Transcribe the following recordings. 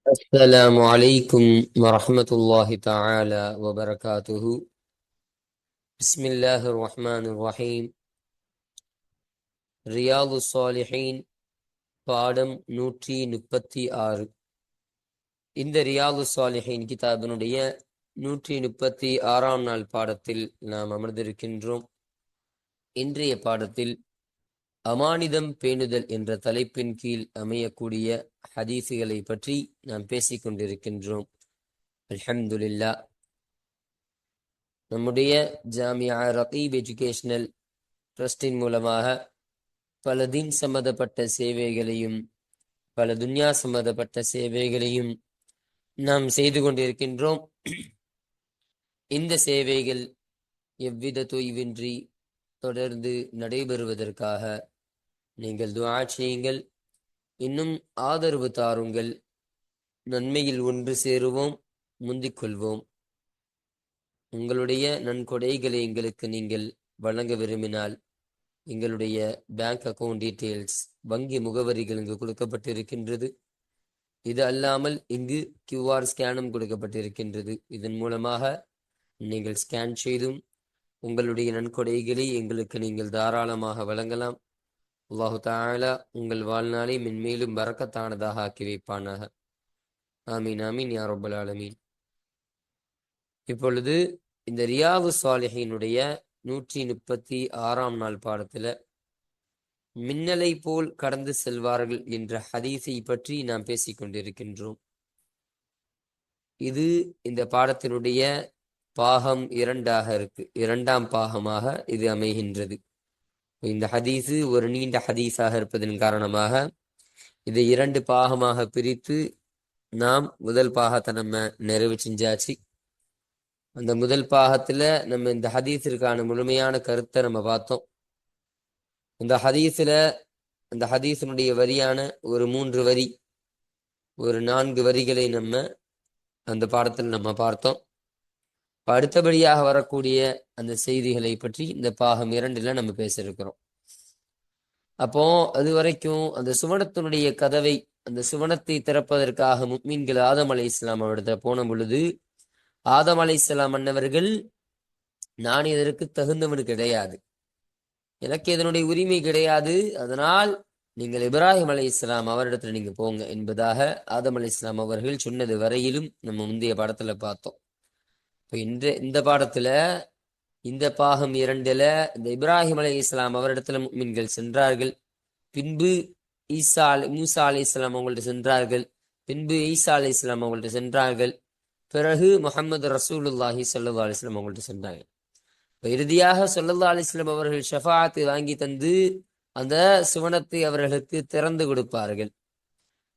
السلام عليكم ورحمة الله تعالى وبركاته. بسم الله الرحمن الرحيم. ரியாது சாலிஹீன் பாடம் 136. இந்த ரியாது சாலிஹீன் கிதாபினுடைய 136ஆம் நாள் பாடத்தில் நாம் அமர்ந்திருக்கின்றோம். இன்றைய பாடத்தில் அமானிதம் பேணுதல் என்ற தலைப்பின் கீழ் அமையக்கூடிய ஹதீஸுகளை பற்றி நாம் பேசிக் கொண்டிருக்கின்றோம். அல்ஹம்துலில்லாஹ். நம்முடைய ஜாமியா ரகீப் எஜுகேஷனல் ட்ரஸ்டின் மூலமாக பல தீன் சம்பந்தப்பட்ட சேவைகளையும் பல துன்யா சம்பந்தப்பட்ட சேவைகளையும் நாம் செய்து கொண்டிருக்கின்றோம். இந்த சேவைகள் எவ்வித தொய்வின்றி தொடர்ந்து நடைபெறுவதற்காக நீங்கள் துஆ செய்யுங்கள், இன்னும் ஆதரவு தாருங்கள். நன்மையில் ஒன்று சேருவோம், முந்திக் கொள்வோம். உங்களுடைய நன்கொடைகளை எங்களுக்கு நீங்கள் வழங்க விரும்பினால் எங்களுடைய பேங்க் அக்கவுண்ட் டீட்டெயில்ஸ், வங்கி முகவரிகள் இங்கு கொடுக்கப்பட்டிருக்கின்றது. இது அல்லாமல் இங்கு QR ஸ்கேனும் கொடுக்கப்பட்டிருக்கின்றது. இதன் மூலமாக நீங்கள் ஸ்கேன் செய்தும் உங்களுடைய நன்கொடைகளை எங்களுக்கு நீங்கள் தாராளமாக வழங்கலாம். அல்லாஹு தஆலா உங்கள் வாழ்நாளை மென்மேலும் பரக்கத்தானதாக ஆக்கி வைப்பானாக. ஆமீன் ஆமீன் யா ரப்பல் ஆலமீன். இப்பொழுது இந்த ரியாது சாலிஹீனுடைய 136ஆம் நாள் பாடத்துல மின்னலை போல் கடந்து செல்வார்கள் என்ற ஹதீஸை பற்றி நாம் பேசிக் கொண்டிருக்கின்றோம். இது இந்த பாடத்தினுடைய பாகம் 2ஆக இருக்கு. 2ஆம் பாகமாக இது அமைகின்றது. இந்த ஹதீஸு ஒரு நீண்ட ஹதீஸாக இருப்பதன் காரணமாக இதை 2 பாகமாக பிரித்து நாம் முதல் பாகத்தை நம்ம நிறைவு செஞ்சாச்சு. அந்த முதல் பாகத்துல நம்ம இந்த ஹதீஸிற்கான முழுமையான கருத்தை நம்ம பார்த்தோம். இந்த ஹதீஸில் அந்த ஹதீஸினுடைய வரியான ஒரு 3 வரி, ஒரு 4 வரிகளை நம்ம அந்த பாடத்தில் நம்ம பார்த்தோம். அடுத்தபடியாக வரக்கூடிய அந்த செய்திகளை பற்றி இந்த பாகம் 2ல நம்ம பேச இருக்கிறோம். அப்போ அது வரைக்கும் அந்த சுவனத்தினுடைய கதவை, அந்த சுவனத்தை திறப்பதற்காக முஃமின்கள் ஆதம் அலைஹிஸ்ஸலாம் அவரிடத்துல போன பொழுது ஆதம் அலைஹிஸ்ஸலாம் அன்னவர்கள், நான் இதற்கு தகுந்தவன் கிடையாது, எனக்கு இதனுடைய உரிமை கிடையாது, அதனால் நீங்கள் இப்ராஹிம் அலைஹிஸ்ஸலாம் அவரிடத்துல நீங்க போங்க என்பதாக ஆதம் அலைஹிஸ்ஸலாம் அவர்கள் சொன்னது வரையிலும் நம்ம முந்தைய பாடத்துல பார்த்தோம். இப்போ இந்த பாடத்துல இந்த பாகம் 2ல இந்த இப்ராஹிம் அலைஹிஸ்ஸலாம் அவரிடத்துல முஃமின்கள் சென்றார்கள். பின்பு மூசா அலைஹிஸ்ஸலாம் அவங்கள்ட்ட சென்றார்கள். பின்பு ஈசா அலைஹிஸ்ஸலாம் அவங்கள்ட்ட சென்றார்கள். பிறகு முஹம்மது ரசூலுல்லாஹி ஸல்லல்லாஹு அலைஹி வஸல்லம் அவங்கள்ட்ட சென்றாங்க. இறுதியாக ஸல்லல்லாஹு அலைஹி வஸல்லம் அவர்கள் ஷஃபாஅத்தை வாங்கி தந்து அந்த சுவனத்தை அவர்களுக்கு திறந்து கொடுப்பார்கள்.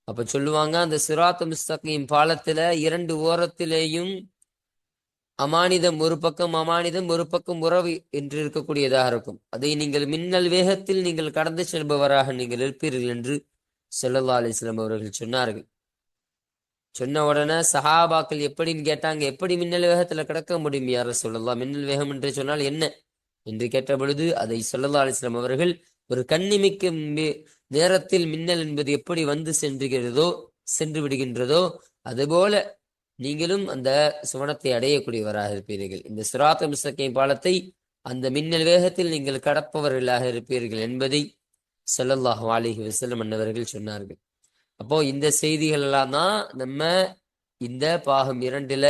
அப்ப சொல்லுவாங்க, அந்த சிராத் முஸ்தகீம் பாலத்துல 2 ஓரத்திலேயும் அமானிதம் ஒரு பக்கம், அமானிதம் ஒரு பக்கம் உறவு என்று இருக்கக்கூடியதாக இருக்கும். அதை நீங்கள் மின்னல் வேகத்தில் நீங்கள் கடந்து செல்பவராக நீங்கள் இருப்பீர்கள் என்று ஸல்லல்லாஹு அலைஹி வஸல்லம் அவர்கள் சொன்னார்கள். சொன்ன உடனே சஹாபாக்கள் எப்படின்னு கேட்டாங்க, எப்படி மின்னல் வேகத்துல கடக்க முடியும் யா ரசூலல்லாஹ், மின்னல் வேகம் என்று சொன்னால் என்ன என்று கேட்ட பொழுது அதை ஸல்லல்லாஹு அலைஹி வஸல்லம் அவர்கள், ஒரு கண்ணிமைக்கும் நேரத்தில் மின்னல் என்பது எப்படி வந்து சென்று விடுகின்றதோ அதுபோல நீங்களும் அந்த சுவனத்தை அடையக்கூடியவராக இருப்பீர்கள். இந்த சிராத் முஸ்தகீம் பாலத்தை அந்த மின்னல் வேகத்தில் நீங்கள் கடப்பவர்களாக இருப்பீர்கள் என்பதை ஸல்லல்லாஹு அலைஹி வஸல்லம் அன்னவர்கள் சொன்னார்கள். அப்போ இந்த செய்திகள் எல்லாம் தான் நம்ம இந்த பாகம் 2ல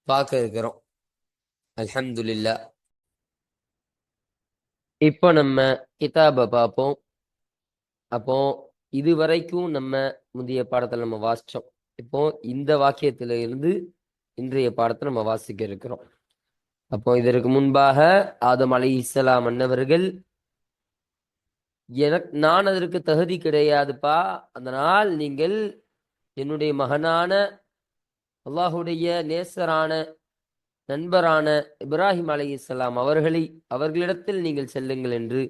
பார்க்க இருக்கிறோம். அல்ஹம்துலில்லாஹ். இப்போ நம்ம கிதாபை பார்ப்போம். அப்போ இது வரைக்கும் நம்ம முந்தைய பாடத்துல நம்ம வாசிச்சோம். இப்போ இந்த வாக்கியத்தில இருந்து இன்றைய பாடத்தை நம்ம வாசிக்க இருக்கிறோம். அப்போ இதற்கு முன்பாக ஆதம் அலைஹிஸ்ஸலாம் அன்னவர்கள், நான் அதற்கு தகுதி கிடையாதுப்பா, அதனால் நீங்கள் என்னுடைய மகனான அல்லாஹுடைய நேசரான நண்பரான இப்ராஹிம் அலைஹிஸ்ஸலாம் அவர்களிடத்தில் நீங்கள் செல்லுங்கள் என்று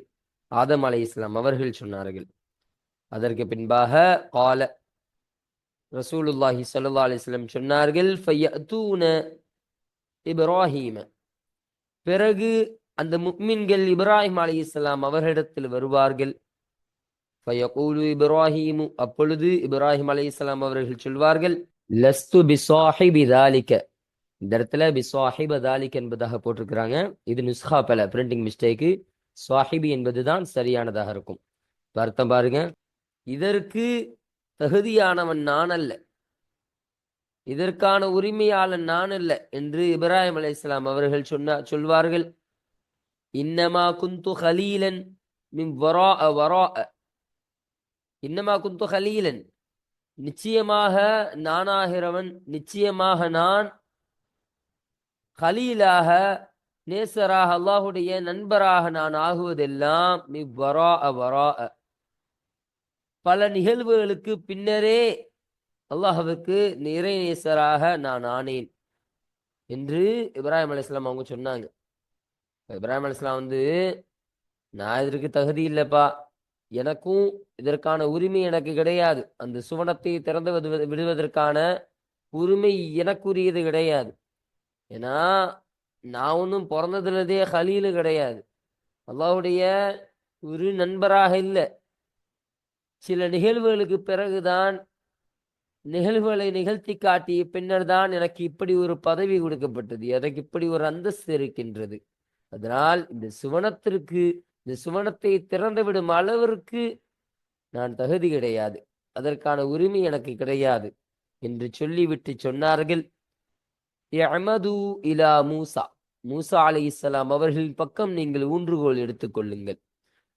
ஆதம் அலைஹிஸ்ஸலாம் அவர்கள் சொன்னார்கள். அதற்கு பின்பாக கால ரசூலுல்லாஹி ஸல்லல்லாஹு அலைஹி வஸல்லம் சொன்னார்கள், ஃபயஅதூன இப்ராஹீம, பிறகு அந்த முஃமின்கள் இப்ராஹிம் அலைஹிஸ்ஸலாம் அவர்களிடத்தில் வருவார்கள். ஃபயகூலு இப்ராஹீமு, அப்பொழுது இப்ராஹிம் அலைஹிஸ்ஸலாம் அவர்கள் சொல்வார்கள், லஸ்து பிசாஹிபி தாலிக. இந்த இடத்துல பிசாஹிப தாலிக் என்பதாக போட்டிருக்கிறாங்க. இது நுஸ்ஹா பல பிரிண்டிங் மிஸ்டேக்கு. சாஹிபி என்பதுதான் சரியானதாக இருக்கும். அர்த்தம் பாருங்க, இதற்கு தகுதியானவன் நான் அல்ல, இதற்கான உரிமையாளன் நான் அல்ல என்று இப்ராஹிம் அலைஹிஸ்ஸலாம் அவர்கள் சொல்வார்கள். இன்னமா குந்து ஹலீலன் மின் வராஅ வராஅ. இன்னமா குந்து ஹலீலன், நிச்சயமாக நானாகிறவன், நிச்சயமாக நான் ஹலீலாக, நேசராக, அல்லாஹுடைய நண்பராக நான் ஆகுவதெல்லாம் மிவ்வராஅ வராஅ, பல நிகழ்வுகளுக்கு பின்னரே அல்லாஹுவுக்கு நிறை நேசராக நான் ஆனேன் என்று இப்ராஹிம் அலைஹிஸ்ஸலாம் அவங்க சொன்னாங்க. இப்ராஹிம் அலைஹிஸ்ஸலாம் நான் இதற்கு தகுதி இல்லைப்பா, எனக்கும் இதற்கான உரிமை எனக்கு கிடையாது, அந்த சுவனத்தை திறந்து விடுவதற்கான உரிமை எனக்குரியது கிடையாது. ஏன்னா நான் ஒன்றும் பிறந்ததுலதே ஹலீலு கிடையாது, அல்லாஹுடைய ஒரு நண்பராக இல்லை. சில நிகழ்வுகளுக்கு பிறகுதான், நிகழ்வுகளை நிகழ்த்தி காட்டிய பின்னர் தான் எனக்கு இப்படி ஒரு பதவி கொடுக்கப்பட்டது, எனக்கு இப்படி ஒரு அந்தஸ்து இருக்கின்றது. அதனால் இந்த சுவனத்தை திறந்து விடும் அளவிற்கு நான் தகுதி கிடையாது, அதற்கான உரிமை எனக்கு கிடையாது என்று சொல்லிவிட்டு சொன்னார்கள், யஅமது இலா மூசா, மூசா அலைஹிஸ்ஸலாம் அவர்களின் பக்கம் நீங்கள் ஊன்றுகோல் எடுத்துக்கொள்ளுங்கள்.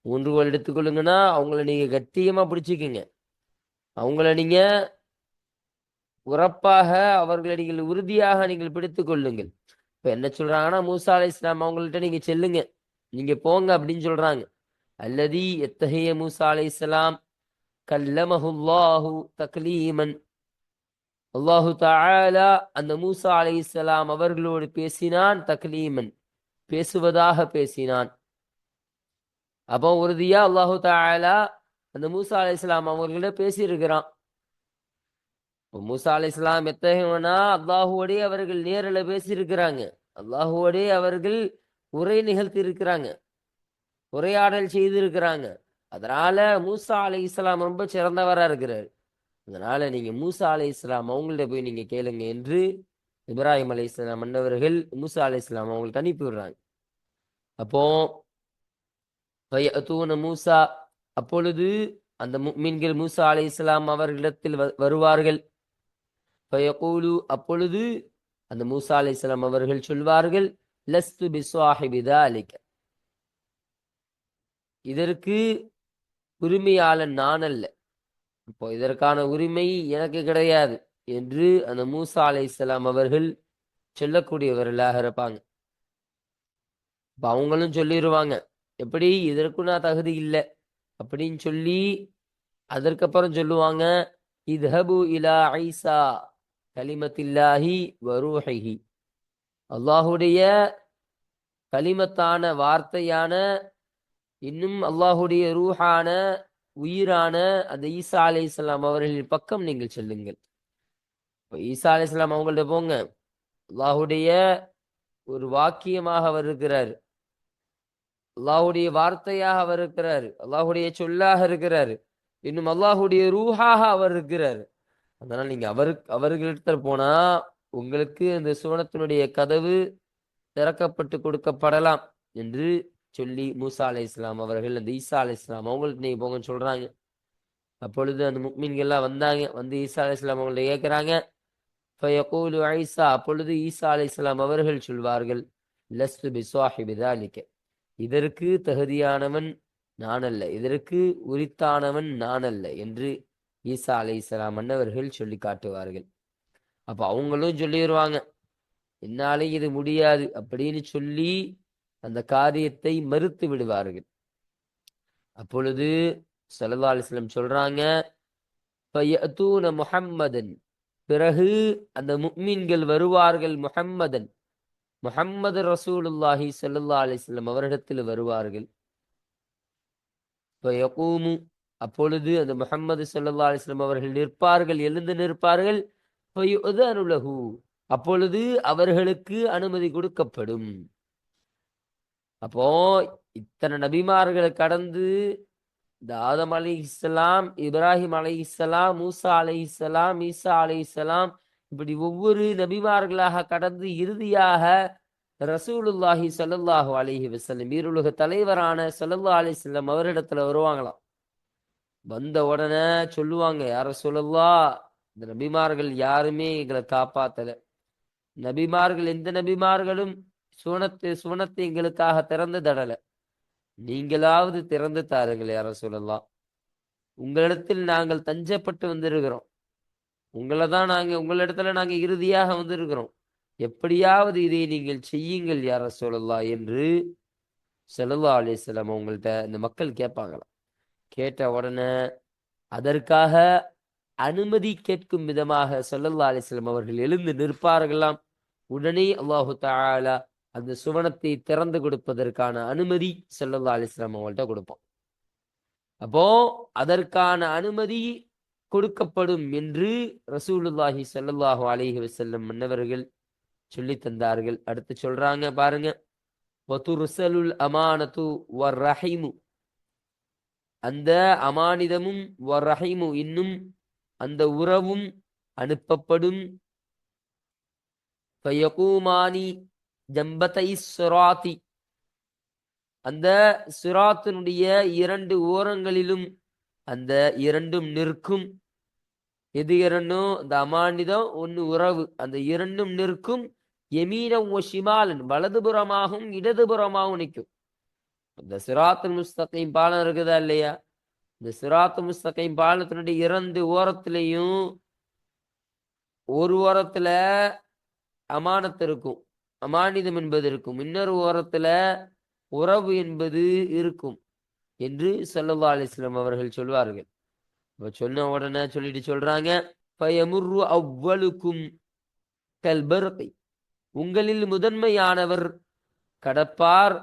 ஊன்றுகோல் எடுத்துக்கொள்ளுங்கன்னா அவங்கள நீங்க கட்டியமா பிடிச்சிக்கங்க, அவங்கள நீங்க உறப்பாக, அவர்களை நீங்கள் உறுதியாக நீங்கள் பிடித்துக் கொள்ளுங்கள். இப்ப என்ன சொல்றாங்கன்னா, மூசா அலைஹிஸ்ஸலாம் அவங்கள்ட்ட நீங்க செல்லுங்க, நீங்க போங்க அப்படின்னு சொல்றாங்க. அல்லதி எத்தகைய மூசா அலைஹிஸ்ஸலாம், கல்லமஹுல்லாஹு தக்லீமன், அல்லாஹு தஆலா அந்த மூசா அலைஹிஸ்ஸலாம் அவர்களோடு பேசினான், தக்லீமன் பேசுவதாக பேசினான். அப்போ உறுதியா அல்லாஹு தஆலா அந்த மூசா அலைஹிஸ்ஸலாம் அவர்கள பேசியிருக்கிறான். மூசா அலைஹிஸ்ஸலாம் எத்தகையவனா, அல்லாஹுவோடே அவர்கள் நேரில் பேசியிருக்கிறாங்க, அல்லாஹுவோடே அவர்கள் உரை நிகழ்த்தி இருக்கிறாங்க, உரையாடல் செய்திருக்கிறாங்க. அதனால மூசா அலைஹிஸ்ஸலாம் ரொம்ப சிறந்தவரா இருக்கிறார். அதனால நீங்க மூசா அலைஹிஸ்ஸலாம் அவங்கள்ட்ட போய் நீங்க கேளுங்க என்று இப்ராஹிம் அலைஹிஸ்ஸலாம் மன்னவர்கள் மூசா அலைஹிஸ்ஸலாம் அவங்களுக்கு அனுப்பி விடுறாங்க. அப்போ மூசா, அப்பொழுது அந்த முஃமின்கள் மூசா அலைஹிஸ்ஸலாம் அவர்களிடத்தில் வருவார்கள். அப்பொழுது அந்த மூசா அலைஹிஸ்ஸலாம் அவர்கள் சொல்வார்கள், லஸ்து பிஸ்வாஹிபி தாலிக, இதற்கு உரிமையாளன் நான் அல்ல, இப்போ இதற்கான உரிமை எனக்கு கிடையாது என்று அந்த மூசா அலைஹிஸ்ஸலாம் அவர்கள் சொல்லக்கூடியவர்களாக இருப்பாங்க. இப்ப அவங்களும் சொல்லிடுவாங்க, எப்படி இதற்கும் நான் தகுதி இல்லை அப்படின்னு சொல்லி. அதற்கப்புறம் சொல்லுவாங்க, இத்ஹபு இலா ஈசா கலிமத்தில்லாஹி வரூஹிஹி, அல்லாஹுடைய கலிமத்தான வார்த்தையான, இன்னும் அல்லாஹுடைய ரூஹான உயிரான அந்த ஈசா அலைஹிஸ்ஸலாம் அவர்களின் பக்கம் நீங்கள் செல்லுங்கள். ஈசா அலைஹிஸ்ஸலாம் அவங்கள்ட்ட போங்க, அல்லாஹுடைய ஒரு வாக்கியமாக அவர் இருக்கிறார், அல்லாஹுடைய வார்த்தையாக அவர் இருக்கிறார், அல்லாஹுடைய சொல்லாக இருக்கிறார், இன்னும் அல்லாஹுடைய ரூஹாக அவர் இருக்கிறார். அதனால நீங்க அவர்களிடத்துல போனா உங்களுக்கு இந்த சுவனத்தினுடைய கதவு திறக்கப்பட்டு கொடுக்கப்படலாம் என்று சொல்லி மூசா அலைஹிஸ்ஸலாம் அவர்கள் அந்த ஈசா அலைஹிஸ்ஸலாம் அவங்களுக்கு நீங்க போங்கன்னு சொல்றாங்க. அப்பொழுது அந்த முஃமின்கள்லாம் வந்தாங்க, வந்து ஈசா அலைஹிஸ்ஸலாம் அவங்கள்ட்ட கேட்கிறாங்க. ஃபயகூலு ஈசா, அப்பொழுது ஈசா அலைஹிஸ்ஸலாம் அவர்கள் சொல்வார்கள், லஸ்து பிஸ்வாஹிபி தாலிக, இதற்கு தகுதியானவன் நான் அல்ல, இதற்கு உரித்தானவன் நான் அல்ல என்று ஈசா அலைஹிஸ்ஸலாம் மன்னவர்கள் சொல்லி காட்டுவார்கள். அப்ப அவங்களும் சொல்லிடுவாங்க, என்னாலே இது முடியாது அப்படின்னு சொல்லி அந்த காரியத்தை மறுத்து விடுவார்கள். அப்பொழுது ஸல்லல்லாஹு அலைஹி வஸல்லம் சொல்றாங்க, ஃபயஅதூன முஹம்மதன், பிறகு அந்த முஃமின்கள் வருவார்கள், முஹம்மது ரசூலுல்லாஹி ஸல்லல்லாஹு அலைஹி வஸல்லம் அவரிடத்தில் வருவார்கள். ஃபயகூமு, அப்பொழுது அந்த முஹம்மது ஸல்லல்லாஹு அலைஹி வஸல்லம் அவர்கள் நிற்பார்கள், எழுந்து நிற்பார்கள். ஃபயுஅதனு லஹு, அப்பொழுது அவர்களுக்கு அனுமதி கொடுக்கப்படும். அப்போ இத்தனை நபிமார்களை கடந்து இந்த ஆதம் அலைஹிஸ்ஸலாம், இப்ராஹிம் அலைஹிஸ்ஸலாம், மூசா அலைஹிஸ்ஸலாம், ஈசா அலைஹிஸ்ஸலாம், இப்படி ஒவ்வொரு நபிமார்களாக கடந்து இறுதியாக ரசூலுல்லாஹி ஸல்லல்லாஹு அலைஹி வஸல்லம், ஈருலக தலைவரான ஸல்லல்லாஹு அலைஹி வஸல்லம் அவரிடத்துல வருவாங்களாம். வந்த உடனே சொல்லுவாங்க, யா ரசூலல்லாஹ், இந்த நபிமார்கள் யாருமே எங்களை காப்பாத்தல. நபிமார்கள் எந்த நபிமார்களும் சுவனத்தை எங்களுக்காக திறந்து தரல. நீங்களாவது திறந்து தாருங்கள் யா ரசூலல்லாஹ். உங்களிடத்தில் நாங்கள் தஞ்சப்பட்டு வந்திருக்கிறோம். உங்களிடத்துல நாங்க இறுதியாக வந்திருக்கிறோம். எப்படியாவது இதை நீங்கள் செய்யுங்கள் யா ரசூலல்லாஹ் என்று ஸல்லல்லாஹு அலைஹி வஸல்லம் அவங்கள்ட்ட இந்த மக்கள் கேட்பாங்களாம். கேட்ட உடனே அதற்காக அனுமதி கேட்கும் விதமாக ஸல்லல்லாஹு அலைஹி வஸல்லம் அவர்கள் எழுந்து நிற்பார்களாம். உடனே அல்லாஹு தஆலா அந்த சுவனத்தை திறந்து கொடுப்பதற்கான அனுமதி ஸல்லல்லாஹு அலைஹி வஸல்லம் அவங்கள்ட்ட கொடுப்போம். அப்போ அதற்கான அனுமதி கொடுக்கப்படும் என்று ரசூலுல்லாஹி ஸல்லல்லாஹு அலைஹி வஸல்லம் மன்னவர்கள் சொல்லி தந்தார்கள். அடுத்து சொல்றாங்க பாருங்க, வதுர்சலுல் அமானத்து வர்ரஹீமு, அந்த அமானிதமும் வர்ரஹீமு இன்னும் அந்த உறவும் அனுப்பப்படும். ஃபயகூமானி ஜம்பதை ஸிராத்தி, அந்த சிராத்தினுடைய இரண்டு ஓரங்களிலும் அந்த இரண்டும் நிற்கும். எது இரண்டும்? அந்த அமானிதம் ஒன்னு உறவு, அந்த இரண்டும் நிற்கும். யமீனம் வ ஷிமாலன், வலதுபுறமாகவும் இடதுபுறமாகவும் நிற்கும். இந்த சிராத்துல் முஸ்தகீம் பாலம் இருக்குதா இல்லையா? இந்த சிராத்து முஸ்தகீம் பாலத்தினுடைய இரண்டு ஓரத்திலையும் ஒரு ஓரத்துல அமானத்து இருக்கும், அமானிதம் என்பது இருக்கும். இன்னொரு ஓரத்துல உறவு என்பது இருக்கும் என்று ஸல்லல்லாஹு அலைஹி வஸல்லம் அவர்கள் சொல்வார்கள். சொன்ன உடனே சொல்லிட்டு சொல்றாங்க, ஃபயமுர்ரு அவ்வலுக்கும் கல்பர்கி, உங்களில் முதன்மையானவர் கடப்பார்,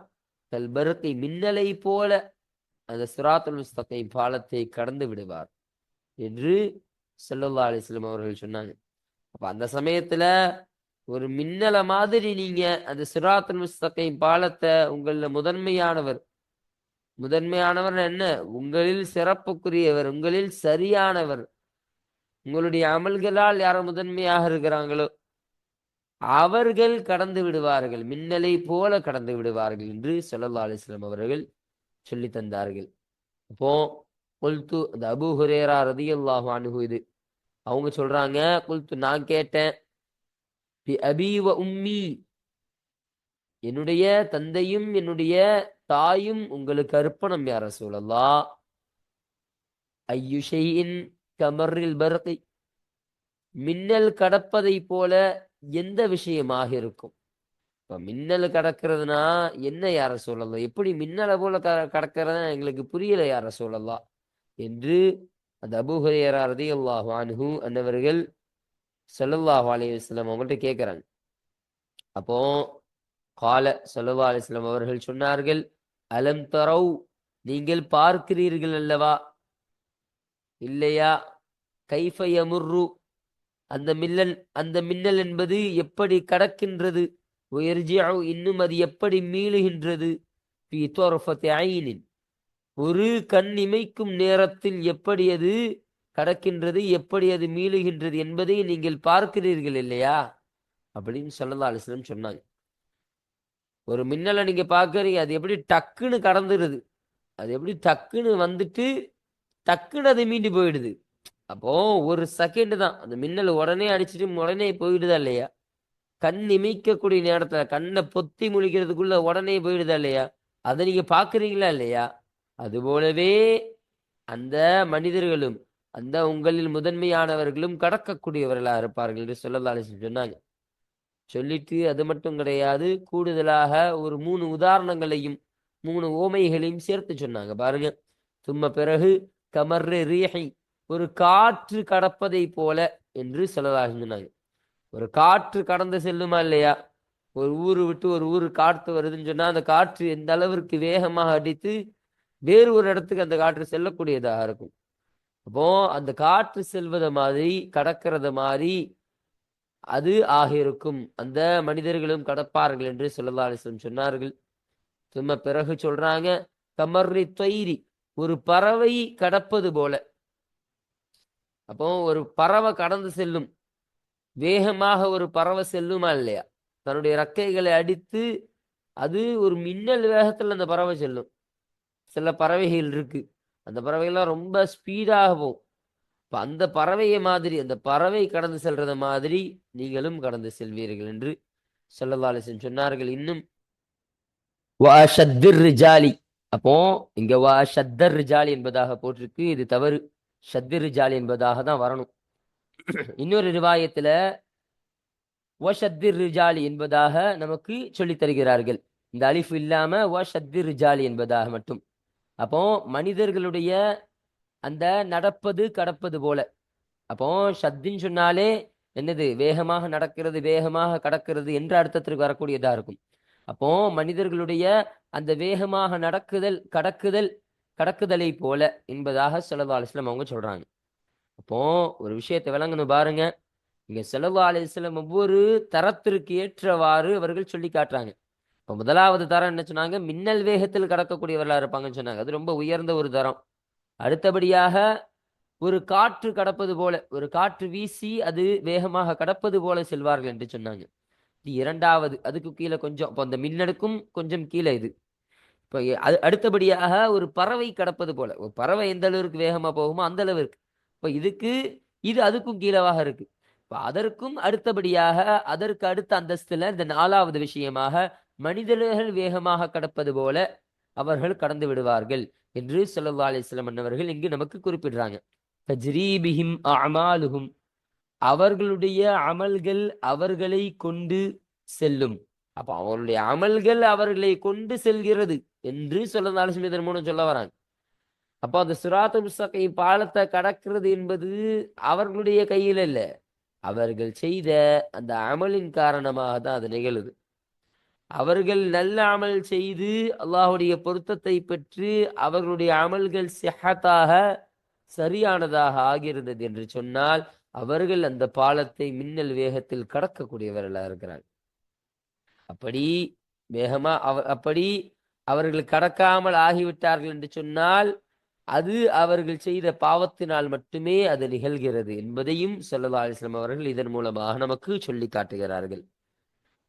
கல்பர்கி மின்னலை போல அந்த சிராத்துல் முஸ்தகீம் பாலத்தை கடந்து விடுவார் என்று ஸல்லல்லாஹு அலைஹி வஸல்லம் அவர்கள் சொன்னாங்க. அப்ப அந்த சமயத்துல ஒரு மின்னலை மாதிரி நீங்க அந்த சிராத்துல் முஸ்தகீம் பாலத்தை, உங்கள முதன்மையானவர் என்ன? உங்களில் சிறப்புக்குரியவர், உங்களில் சரியானவர், உங்களுடைய அமல்களால் யார முதன்மையாக இருக்கிறாங்களோ அவர்கள் கடந்து விடுவார்கள், மின்னலை போல கடந்து விடுவார்கள் என்று ஸல்லல்லாஹு அலைஹி வஸல்லம் அவர்கள் சொல்லி தந்தார்கள். அப்போ குல்து, அந்த அபூ ஹுரைரா ரலியல்லாஹு அன்ஹு, இது அவங்க சொல்றாங்க, குல்து நான் கேட்டேன், பி அபீ வ உம்மி, என்னுடைய தந்தையும் என்னுடைய தாயும் உங்களுக்கு அர்ப்பணம் யா ரசூலல்லாஹ். ஐயு ஷைஇன் கமர்ரில் பர்கி, மின்னல் கடப்பதை போல எந்த விஷயமாக இருக்கும்? இப்ப மின்னல் கடக்கிறதுனா என்ன யா ரசூலல்லாஹ்? எப்படி மின்னலை போல கடக்கிறதா எங்களுக்கு புரியல யா ரசூலல்லாஹ் என்று அந்த அபூ ஹுரைரா ரலியல்லாஹு அன்ஹு அன்னவர்கள் ஸல்லல்லாஹு அலைஹி வஸல்லம் அவங்கள்ட்ட கேட்கிறாங்க. அப்போ கால ஸல்லல்லாஹு அலைஹி வஸல்லம் அவர்கள் சொன்னார்கள், அலம் தரவ், நீங்கள் பார்க்கிறீர்கள் அல்லவா, இல்லையா? கைஃப யமுர்ரு, அந்த மின்னல் என்பது எப்படி கடக்கின்றது, வயர்ஜிஉ, இன்னும் அது எப்படி மீளுகின்றது, ஃபீ துர்ஃபத்தி ஐனின், ஒரு கண் இமைக்கும் நேரத்தில் எப்படி அது கடக்கின்றது, எப்படி அது மீளுகின்றது என்பதை நீங்கள் பார்க்கிறீர்கள் இல்லையா அப்படின்னு ஸல்லல்லாஹு அலைஹி வஸல்லம் சொன்னாங்க. ஒரு மின்னலை நீங்க பார்க்கறீங்க, அது எப்படி டக்குன்னு கடந்துருது, அது எப்படி டக்குன்னு வந்துட்டு டக்குன்னு அது மீண்டு போயிடுது. அப்போ ஒரு செகண்ட் தான், அந்த மின்னல் உடனே அடிச்சுட்டு உடனே போயிடுதா இல்லையா? கண் இமைக்கக்கூடிய நேரத்துல, கண்ணை பொத்தி முழிக்கிறதுக்குள்ள உடனே போயிடுதா இல்லையா? அதை நீங்க பாக்குறீங்களா இல்லையா? அது போலவே அந்த மனிதர்களும், அந்த உங்களில் முதன்மையானவர்களும் கடக்கக்கூடியவர்களா இருப்பார்கள் என்று ஸல்லல்லாஹு அலைஹி வஸல்லம் சொன்னாங்க. சொல்லிட்டு அது மட்டும் கிடையாது, கூடுதலாக ஒரு 3 உதாரணங்களையும் 3 ஓமைகளையும் சேர்த்து சொன்னாங்க பாருங்க. சும்மா பிறகு கமர்ரு ரீஹி, ஒரு காற்று கடப்பதை போல என்று ஸல்லல்லாஹு சொன்னாங்க. ஒரு காற்று கடந்து செல்லுமா இல்லையா? ஒரு ஊரு விட்டு ஒரு ஊரு காற்று வருதுன்னு சொன்னா அந்த காற்று எந்த அளவிற்கு வேகமாக அடித்து வேறு ஒரு இடத்துக்கு அந்த காற்று செல்லக்கூடியதாக இருக்கும். அப்போ அந்த காற்று செல்வதை மாதிரி, கடக்கிறத மாதிரி அது ஆகியிருக்கும், அந்த மனிதர்களும் கடப்பார்கள் என்று ஸல்லல்லாஹு அலைஹி வஸல்லம் சொன்னார்கள். சும்மா பிறகு சொல்றாங்க, கமர்ரி தொய்ரி, ஒரு பறவை கடப்பது போல. அப்போ ஒரு பறவை கடந்து செல்லும், வேகமாக ஒரு பறவை செல்லுமா இல்லையா? தன்னுடைய ரெக்கைகளை அடித்து அது ஒரு மின்னல் வேகத்துல அந்த பறவை செல்லும். சில பறவைகள் இருக்கு, அந்த பறவைகள்லாம் ரொம்ப ஸ்பீடாக போகும். இப்ப அந்த பறவையை மாதிரி, அந்த பறவை கடந்து செல்றத மாதிரி நீங்களும் கடந்து செல்வீர்கள் என்று ஸல்லல்லாஹு அலைஹி வஸல்லம் சொன்னார்கள். இன்னும் வஅஷத்திர் ரிஜாலி, அப்போ இங்க வஅஷத்தர் ரிஜாலி என்பதாக போட்டிருக்கு, இது தவறு. ஷத்திர் ரிஜாலி என்பதாக தான் வரணும். இன்னொரு ரிவாயத்துல வஷத்திர் ரிஜாலி என்பதாக நமக்கு சொல்லித் தருகிறார்கள். இந்த அலிஃப் இல்லாம வஷத்திர் ரிஜாலி என்பதாக மட்டும். அப்போ மனிதர்களுடைய அந்த நடப்பது கடப்பது போல. அப்போ ஷத்தின்னு சொன்னாலே என்னது? வேகமாக நடக்கிறது, வேகமாக கடக்கிறது என்ற அர்த்தத்திற்கு வரக்கூடியதா இருக்கும். அப்போ மனிதர்களுடைய அந்த வேகமாக நடக்குதல், கடக்குதலை போல என்பதாக ஸல்லல்லாஹு அலைஹி வஸல்லம் அவங்க சொல்றாங்க. அப்போ ஒரு விஷயத்தை விளங்கணும் பாருங்க. இங்க ஸல்லல்லாஹு அலைஹி வஸல்லம் ஒவ்வொரு தரத்திற்கு ஏற்றவாறு அவர்கள் சொல்லி காட்டுறாங்க. இப்போ முதலாவது தரம் என்ன சொன்னாங்க? மின்னல் வேகத்தில் கடக்கக்கூடியவர்களா இருப்பாங்கன்னு சொன்னாங்க. அது ரொம்ப உயர்ந்த ஒரு தரம். அடுத்தபடியாக ஒரு காற்று கடப்பது போல, ஒரு காற்று வீசி அது வேகமாக கடப்பது போல செல்வார்கள் என்று சொன்னாங்க. இது இரண்டாவது, அதுக்கு கீழே கொஞ்சம். இப்போ அந்த மின்னலுக்கும் கொஞ்சம் கீழே இது. இப்போ அடுத்தபடியாக ஒரு பறவை கடப்பது போல. ஒரு பறவை எந்த அளவிற்கு வேகமா போகுமோ அந்த அளவிற்கு. இப்போ இது அதுக்கும் கீழவாக இருக்கு. இப்போ அதற்கும் அடுத்தபடியாக, அதற்கு அடுத்த அந்தஸ்துல இந்த நாலாவது விஷயமாக மனிதர்கள் வேகமாக கடப்பது போல அவர்கள் கடந்து விடுவார்கள் என்று ஸல்லல்லாஹு அலைஹி வஸல்லம் அவர்கள் இங்கு நமக்கு குறிப்பிடுறாங்க. தஜ்ரீபிஹிம் அமாலுஹும், அவர்களுடைய அமல்கள் அவர்களை கொண்டு செல்லும். அப்ப அவர்களுடைய அமல்கள் அவர்களை கொண்டு செல்கிறது என்று ஸல்லல்லாஹு அலைஹி வஸல்லம் இதன் மூலம் சொல்ல வராங்க. அப்போ அந்த சிராத்துல் முஸ்தகீம் பாலத்தை கடக்கிறது என்பது அவர்களுடைய கையில் இல்ல, அவர்கள் செய்த அந்த அமலின் காரணமாக தான் அது நிகழுது. அவர்கள் நல்ல அமல் செய்து அல்லாஹுடைய பொருத்தத்தை பெற்று அவர்களுடைய அமல்கள் சிஹத்தாக, சரியானதாக ஆகிறது என்று சொன்னால் அவர்கள் அந்த பாலத்தை மின்னல் வேகத்தில் கடக்கக்கூடியவர்களாக இருக்கிறார்கள். அப்படி வேகமா அப்படி அவர்கள் கடக்காமல் ஆகிவிட்டார்கள் என்று சொன்னால் அது அவர்கள் செய்த பாவத்தினால் மட்டுமே அது நிகழ்கிறது என்பதையும் ஸல்லல்லாஹு அலைஹி வஸல்லம் அவர்கள் இதன் மூலமாக நமக்கு சொல்லி காட்டுகிறார்கள்.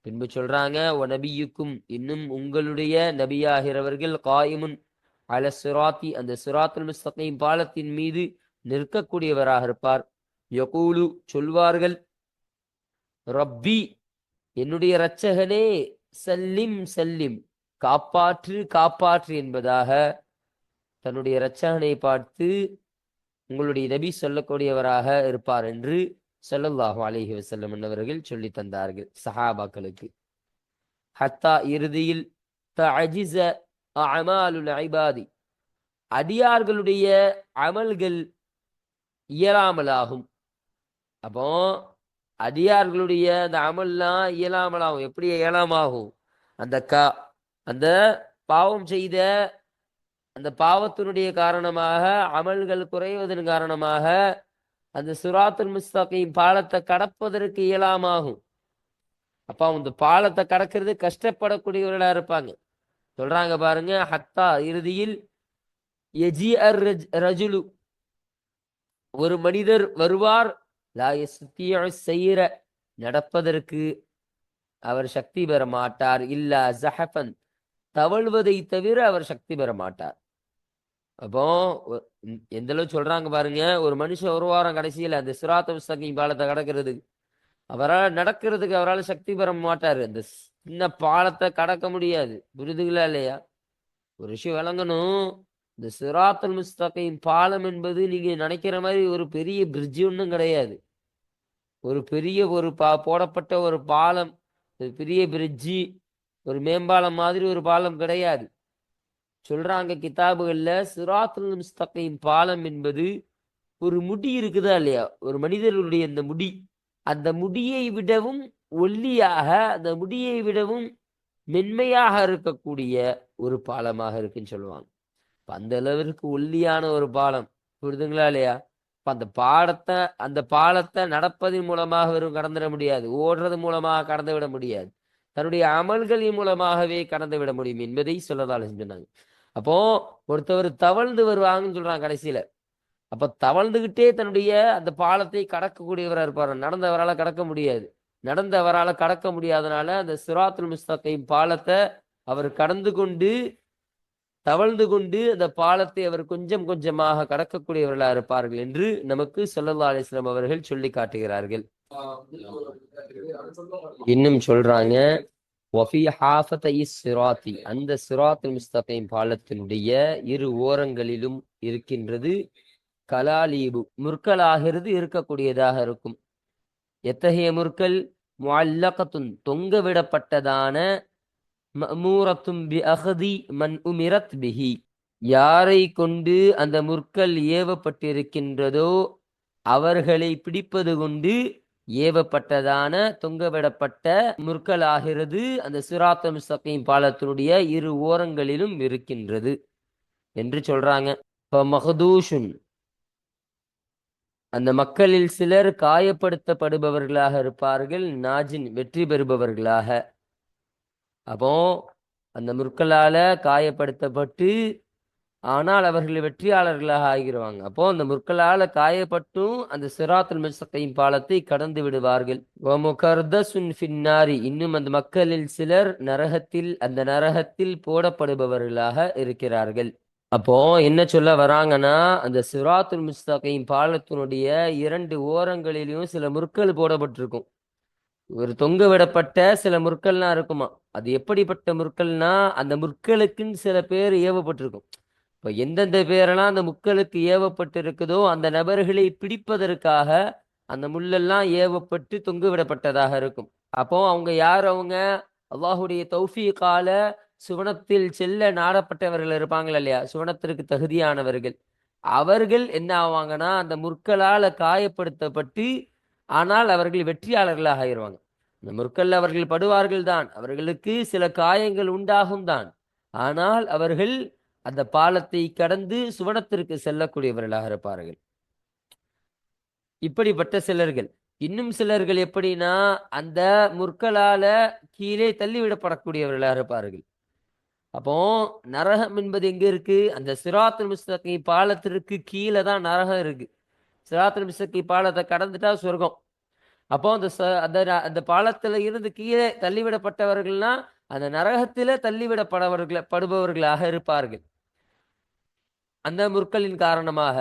பின்பு சொல்றாங்க, ஒ நபியுக்கும், இன்னும் உங்களுடைய நபியாகிறவர்கள் காயிமுன் அல சிராத்தி, அந்த சிராத்துல் முஸ்தகீம் பாலத்தின் மீது நிற்கக்கூடியவராக இருப்பார். யகூலு, சொல்வார்கள், ரப்பி, என்னுடைய இரட்சகனே, சல்லிம் சல்லிம், காப்பாற்று காப்பாற்று என்பதாக தன்னுடைய இரட்சகனை பார்த்து உங்களுடைய நபி சொல்லக்கூடியவராக இருப்பார் என்று ஸல்லல்லாஹு அலைஹி வஸல்லம் அவர்கள் சொல்லி தந்தார்கள் சஹாபாக்களுக்கு. ஹத்தா, இறுதியில், தஅஜிஸ அமாலுல் இபாதி, அடியார்களுடைய அமல்கள் இயலாமலாகும். அப்போ அடியார்களுடைய அந்த அமல்லாம் இயலாமலாகும். எப்படி இயலாமாகும்? அந்த பாவம் செய்த அந்த பாவத்தினுடைய காரணமாக, அமல்கள் குறைவதன் காரணமாக அந்த சிராத்துல் முஸ்தகீம் பாலத்தை கடப்பதற்கு இயலாமாகும். அப்ப அந்த பாலத்தை கடக்கிறது கஷ்டப்படக்கூடியவர்களா இருப்பாங்க. சொல்றாங்க பாருங்க, ஹத்தா, இறுதியில், யஜி அர் ரஜுலு, ஒரு மனிதர் வருவார், லா யஸ்தியு ஸைர, நடப்பதற்கு அவர் சக்தி பெற மாட்டார், இல்லா ஸஹஃபன், தவழ்வதை தவிர அவர் சக்தி பெற மாட்டார். அப்போ எந்த அளவு சொல்றாங்க பாருங்க. ஒரு மனுஷன் ஒரு வாரம் கடைசியில் அந்த சிராத்துல் முஸ்தகீம் பாலத்தை கடக்கிறதுக்கு அவரால் நடக்கிறதுக்கு அவரால் சக்தி பெற மாட்டாரு. அந்த சின்ன பாலத்தை கடக்க முடியாது. புரிதுங்களா இல்லையா? ஒரு விஷயம் விளங்கணும். இந்த சிராத்துல் முஸ்தகீம் பாலம் என்பது நீங்க நினைக்கிற மாதிரி ஒரு பெரிய பிரிட்ஜ் ஒன்றும் கிடையாது. ஒரு பெரிய ஒரு போடப்பட்ட ஒரு பாலம், ஒரு பெரிய பிரிட்ஜி, ஒரு மேம்பாலம் மாதிரி ஒரு பாலம் கிடையாது. சொல்றாங்க கிதாபுகள்ல, சிராத்துல் முஸ்தகீம் பாலம் என்பது ஒரு முடி இருக்குதா இல்லையா, ஒரு மனிதர்களுடைய அந்த முடி, அந்த முடியை விடவும் ஒல்லியாக, அந்த முடியை விடவும் மென்மையாக இருக்கக்கூடிய ஒரு பாலமாக இருக்குன்னு சொல்லுவாங்க. அந்த அளவிற்கு ஒல்லியான ஒரு பாலம். புரிதுங்களா இல்லையா? அந்த பாலத்தை நடப்பதன் மூலமாக வெறும் கடந்துட முடியாது, ஓடுறது மூலமாக கடந்து விட முடியாது, தன்னுடைய அமல்களின் மூலமாகவே கடந்து விட முடியும் என்பதை சொல்லதால சொன்னாங்க. அப்போ ஒருத்தவர் தவழ்ந்து வருவாங்கன்னு சொல்றாங்க கடைசியில. அப்ப தவழ்ந்துகிட்டே தன்னுடைய அந்த பாலத்தை கடக்கக்கூடியவராக இருப்பார். நடந்தவரால் கடக்க முடியாது. நடந்தவரால் கடக்க முடியாதனால அந்த சிராத்துல் முஸ்தகீம் பாலத்தை அவர் கடந்து கொண்டு தவழ்ந்து கொண்டு அந்த பாலத்தை அவர் கொஞ்சம் கொஞ்சமாக கடக்கக்கூடியவர்களாக இருப்பார்கள் என்று நமக்கு ஸல்லல்லாஹு அலைஹி வஸல்லம் அவர்கள் சொல்லி காட்டுகிறார்கள். இன்னும் சொல்றாங்க, வஃபி ஹாஃபதை சிராத்தி, அந்த சிராத்துல் முஸ்தகீம் பாலத்தினுடைய இரு ஓரங்களிலும் இருக்கின்றது கலாலீபு, முற்களாகிறது இருக்கக்கூடியதாக இருக்கும். எத்தகைய முற்கள்? முஅல்லகத்துன், தொங்க விடப்பட்டதான, மஅமூரத்துன் பி அஹதி மன் உமிரத் பிஹி, யாரை கொண்டு அந்த முற்கள் ஏவப்பட்டிருக்கின்றதோ அவர்களை பிடிப்பது கொண்டு ஏவப்பட்டதான தொங்கவிடப்பட்ட முற்களாகிறது அந்த சிராத்துல் முஸ்தகீம் பாலத்தினுடைய இரு ஓரங்களிலும் இருக்கின்றது என்று சொல்றாங்க. மஹதூஷுன், அந்த மக்களில் சிலர் காயப்படுத்தப்படுபவர்களாக இருப்பார்கள், நாஜின், வெற்றி பெறுபவர்களாக. அப்போ அந்த முற்களால காயப்படுத்தப்பட்டு ஆனால் அவர்கள் வெற்றியாளர்களாக ஆகிடுவாங்க. அப்போ அந்த முற்களால காயப்பட்டும் அந்த சிராத்துல் முஸ்தகீம் பாலத்தை கடந்து விடுவார்கள். இன்னும் அந்த மக்களில் சிலர் நரகத்தில், அந்த நரகத்தில் போடப்படுபவர்களாக இருக்கிறார்கள். அப்போ என்ன சொல்ல வராங்கன்னா, அந்த சிராத்துல் முஸ்தகீம் பாலத்தினுடைய இரண்டு ஓரங்களிலும் சில முற்கள் போடப்பட்டிருக்கும். ஒரு தொங்க விடப்பட்ட சில முற்கள்லாம் இருக்குமா. அது எப்படிப்பட்ட முற்கள்னா, அந்த முற்களுக்குன்னு சில பேர் ஏவப்பட்டிருக்கும். இப்போ எந்தெந்த பேரெல்லாம் அந்த முட்களுக்கு ஏவப்பட்டிருக்குதோ அந்த நபர்களை பிடிப்பதற்காக அந்த முள்ளெல்லாம் ஏவப்பட்டு தொங்கு விடப்பட்டதாக இருக்கும். அப்போ அவங்க யார்? அவங்க அல்லாஹுடைய தௌஃபீகால சுவனத்தில் செல்ல நாடப்பட்டவர்கள் இருப்பாங்கள் இல்லையா, சுவனத்திற்கு தகுதியானவர்கள். அவர்கள் என்ன ஆவாங்கன்னா, அந்த முற்களால் காயப்படுத்தப்பட்டு ஆனால் அவர்கள் வெற்றியாளர்களாக ஆயிடுவாங்க. இந்த முற்கள் அவர்கள் படுவார்கள் தான், அவர்களுக்கு சில காயங்கள் உண்டாகும் தான், ஆனால் அவர்கள் அந்த பாலத்தை கடந்து சுவனத்திற்கு செல்லக்கூடியவர்களாக இருப்பார்கள். இப்படிப்பட்ட சிலர்கள். இன்னும் சிலர்கள் எப்படின்னா, அந்த முற்களால கீழே தள்ளிவிடப்படக்கூடியவர்களாக இருப்பார்கள். அப்போ நரகம் என்பது எங்க இருக்கு? அந்த சிராத்துல் முஸ்தகீம் பாலத்திற்கு கீழே தான் நரகம் இருக்கு. சிராத்துல் முஸ்தகீம் பாலத்தை கடந்துட்டா சொர்க்கம். அப்போ அந்த பாலத்துல இருந்து கீழே தள்ளிவிடப்பட்டவர்கள்னா அந்த நரகத்தில தள்ளிவிடப்படுபவர்களாக இருப்பார்கள் அந்த முற்களின் காரணமாக.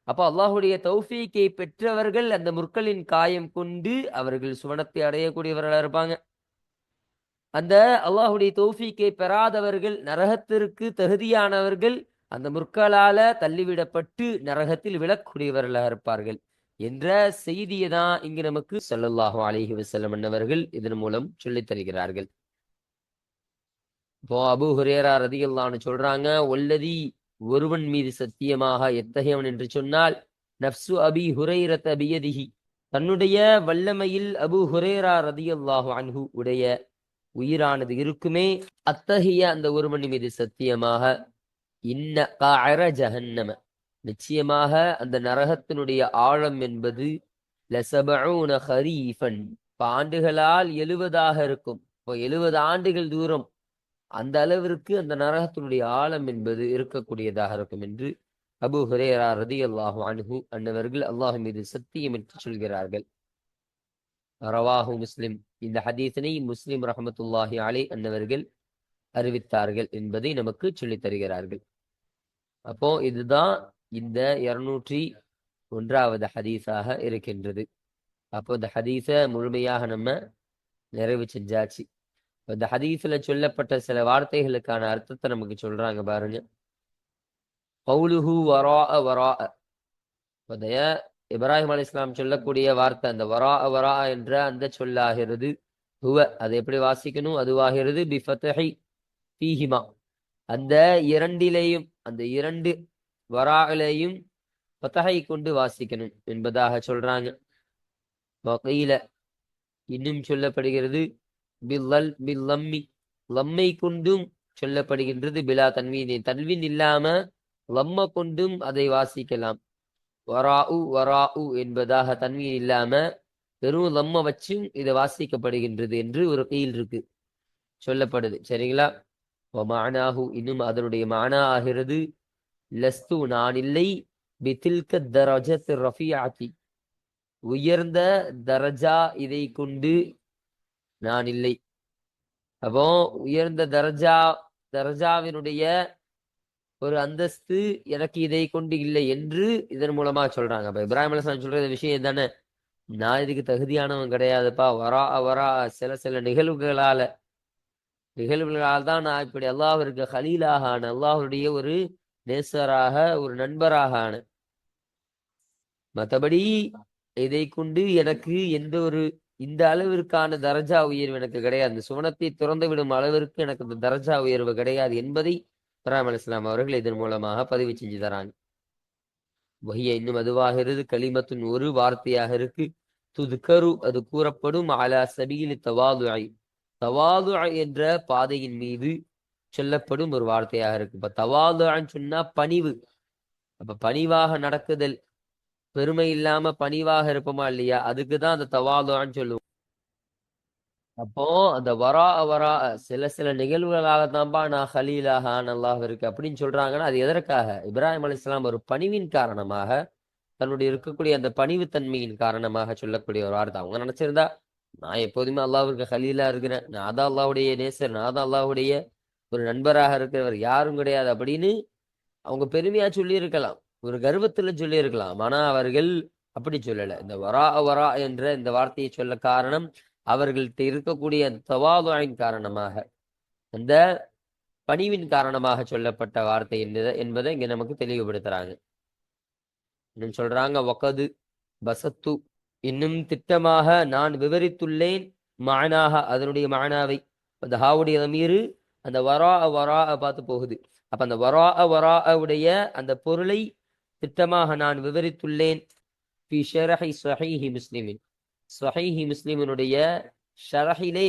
அப்போ அல்லாஹுடைய தௌஃபீக்கை பெற்றவர்கள் அந்த முற்களின் காயம் கொண்டு அவர்கள் சுவனத்தை அடையக்கூடியவர்களாக இருப்பாங்க. அந்த அல்லாஹுடைய தௌஃபீக்கை பெறாதவர்கள், நரகத்திற்கு தகுதியானவர்கள், அந்த முற்களால தள்ளிவிடப்பட்டு நரகத்தில் விழக்கூடியவர்களாக இருப்பார்கள் என்ற செய்தியை தான் இங்கு நமக்கு ஸல்லல்லாஹு அலைஹி வஸல்லம் அவர்கள் இதன் மூலம் சொல்லித் தருகிறார்கள். இப்போ அபூ ஹுரைரா ரலியல்லாஹு அன்ஹு சொல்றாங்க, ஒல்லதி, ஒருவன் மீது சத்தியமாக, எத்தகையவன் என்று சொன்னால், நஃப்சு அபி ஹுரைரத பியதிஹி, தன்னுடைய வல்லமையில் அபூ ஹுரைரா ரலியல்லாஹு அன்ஹு உடைய உயிரானது இருக்குமே, அத்தகைய அந்த ஒருவன் மீது சத்தியமாக, இன்ன கஅர ஜஹன்னம, நிச்சயமாக அந்த நரகத்தினுடைய ஆழம் என்பது லஸபஊன ஹரீஃபன், ஆண்டுகளால் 70 இருக்கும். இப்போ 70 ஆண்டுகள் தூரம், அந்த அளவிற்கு அந்த நரகத்தினுடைய ஆழம் என்பது இருக்கக்கூடியதாக இருக்கும் என்று அபூ ஹுரைரா ரலியல்லாஹு அன்ஹு அன்னவர்கள் அல்லாஹ் மீது சத்தியம் என்று சொல்கிறார்கள். ரவாஹு முஸ்லிம், இந்த ஹதீஸினை முஸ்லிம் ரஹ்மத்துல்லாஹி அலைஹி அன்னவர்கள் அறிவித்தார்கள் என்பதை நமக்கு சொல்லித் தருகிறார்கள். அப்போ இதுதான் இந்த 201வது ஹதீஸாக இருக்கின்றது. அப்போ இந்த ஹதீஸை முழுமையாக நம்ம நிறைவு செஞ்சாச்சு. இந்த ஹதீஸ்ல சொல்லப்பட்ட சில வார்த்தைகளுக்கான அர்த்தத்தை நமக்கு சொல்றாங்க பாருங்க. கௌலுஹு வராஅ வராஅ, இப்ராஹிம் அலைஹிஸ்ஸலாம் சொல்லக்கூடிய வார்த்தை அந்த வராஅ என்ற அந்த சொல்லாகிறது. ஹுவ, அதை எப்படி வாசிக்கணும்? அதுவாகிறது பிஃபத்ஹி ஃபீஹிமா, அந்த இரண்டிலேயும், அந்த இரண்டு வராயிலையும் ஃபத்ஹை கொண்டு வாசிக்கணும் என்பதாக சொல்றாங்க. வகீல, இன்னும் சொல்லப்படுகிறது பில்லம்மி, லம்மை கொண்டும் சொல்லப்படுகின்றது. பிலா தன்வீன், தன்வீன் இல்லாம லம்ம கொண்டும் அதை வாசிக்கலாம். வராஉ என்பதாக தன்வீன் இல்லாம வெறும் லம்ம வச்சும் இதை வாசிக்கப்படுகின்றது என்று ஒரு கீழ் இருக்கு, சொல்லப்படுது. சரிங்களா? வமானாஹு இன்னும் அதனுடைய மானா ஆகிறது லஸ்து நான் இல்லை பிதில்க தரஜத் ரஃபியாத்தி உயர்ந்த தரஜா இதை கொண்டு நான் இல்லை. அப்போ உயர்ந்த தரஜாவினுடைய ஒரு அந்தஸ்து எனக்கு இதை கொண்டு இல்லை என்று இதன் மூலமா சொல்றாங்க. அப்ப இப்ராஹிம் அலைஹிஸ்ஸலாம் சொல்ற இந்த விஷயம் தானே, நான் இதுக்கு தகுதியானவன் கிடையாதுப்பா. வரா சில சில நிகழ்வுகளால் தான் நான் இப்படி அல்லாஹ்விற்கு ஹலீலாக ஆன, அல்லாஹ்வுடைய ஒரு நேசராக ஒரு நண்பராக ஆன. மற்றபடி இதை கொண்டு எனக்கு எந்த ஒரு இந்த அளவிற்கான தரஜா உயர்வு எனக்கு கிடையாது. இந்த சுவனத்தை திறந்து விடும் அளவிற்கு எனக்கு இந்த தரஜா உயர்வு கிடையாது என்பதை இப்ராஹிம் அலைஹிஸ்ஸலாம் அவர்கள் இதன் மூலமாக பதிவு செஞ்சு தராங்க. வஹிய இன்னும் அதுவாகிறது கலிமத்தின் ஒரு வார்த்தையாக இருக்கு. துதுக்கரு அது கூறப்படும் அலா சபீலி தவாதுஐ தவாது என்ற பாதையின் மீது சொல்லப்படும் ஒரு வார்த்தையாக இருக்கு. இப்ப தவாதுன்னு சொன்னா பணிவு. அப்ப பணிவாக நடக்குதல், பெருமை இல்லாம பணிவாக இருப்போமா இல்லையா, அதுக்குதான் அந்த தவாதுன்னு சொல்லுவோம். அப்போ அந்த வரா சில சில நிகழ்வுகளாகத்தான்பா நான் ஹலீலாக அல்லாஹ் இருக்கு அப்படின்னு சொல்றாங்கன்னா அது எதற்காக? இப்ராஹிம் அலைஹிஸ்ஸலாம் ஒரு பணிவின் காரணமாக, தன்னுடைய இருக்கக்கூடிய அந்த பணிவுத்தன்மையின் காரணமாக சொல்லக்கூடிய ஒரு வார்த்தை. அவங்க நினைச்சிருந்தா நான் எப்போதுமே அல்லாஹ்விற்கு ஹலீலா இருக்கிறேன், நான் தான் அல்லாஹ்வுடைய நேசர், நான் தான் அல்லாஹ்வுடைய ஒரு நண்பராக இருக்கிறவர், யாரும் கிடையாது அப்படின்னு அவங்க பெருமையா சொல்லி இருக்கலாம், ஒரு கர்வத்துல சொல்லி இருக்கலாம். ஆனா அவர்கள் அப்படி சொல்லல. இந்த வரா என்ற இந்த வார்த்தையை சொல்ல காரணம் அவர்கள்ட்ட இருக்கக்கூடிய தவாதுவின் காரணமாக, அந்த பணிவின் காரணமாக சொல்லப்பட்ட வார்த்தை என்பதை இங்க நமக்கு தெளிவுபடுத்துறாங்க. இன்னும் சொல்றாங்க வகது பசத்து இன்னும் திட்டமாக நான் விவரித்துள்ளேன் மானாக அதனுடைய மானாவை. அந்த ஹாவுடைய மீறு அந்த வரா பார்த்து போகுது. அப்ப அந்த வரா உடைய அந்த பொருளை திட்டமாக நான் விவரித்துள்ளேன். ஃபி ஷரஹி ஸஹீஹி முஸ்லிமின் ஸஹீஹி முஸ்லிமினுடைய ஷரஹிலே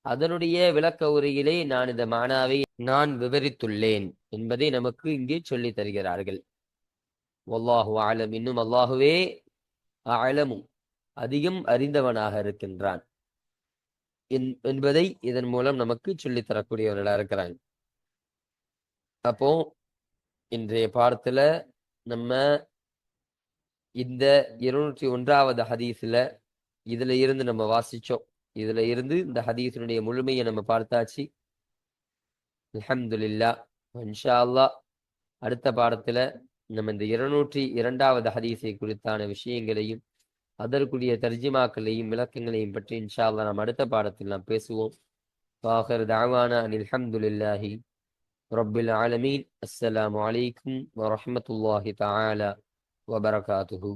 அதனுடைய விளக்க உரையிலே நான் இந்த மானாவை நான் விவரித்துள்ளேன் என்பதை நமக்கு இங்கே சொல்லி தருகிறார்கள். வல்லாஹு அலம் இன்னும் அல்லாஹுவே அலமும் அதிகம் அறிந்தவனாக இருக்கின்றான் என்பதை இதன் மூலம் நமக்கு சொல்லித் தரக்கூடியவர்களா இருக்கிறாங்க. அப்போ இன்றைய பாடத்துல நம்ம இந்த 201வது ஹதீஸ்ல இதுல இருந்து நம்ம வாசிச்சோம். இதுல இருந்து இந்த ஹதீஸினுடைய முழுமையை நம்ம பார்த்தாச்சு. அல்ஹம்துலில்லாஹ். இன்ஷா அல்லாஹ் அடுத்த பாடத்துல நம்ம இந்த 202வது ஹதீஸை குறித்தான விஷயங்களையும் அதற்குரிய தர்ஜிமாக்களையும் விளக்கங்களையும் பற்றி இன்ஷா அல்லாஹ் நாம் அடுத்த பாடத்தில் நாம் பேசுவோம். வாஹிர் தஅவானா அனில் ஹம்துலில்லாஹி ரப்பில் ஆலமீன். அஸ்ஸலாமு அலைக்கும் வரஹ்மத்துல்லாஹி தஆலா வபரகாத்துஹு.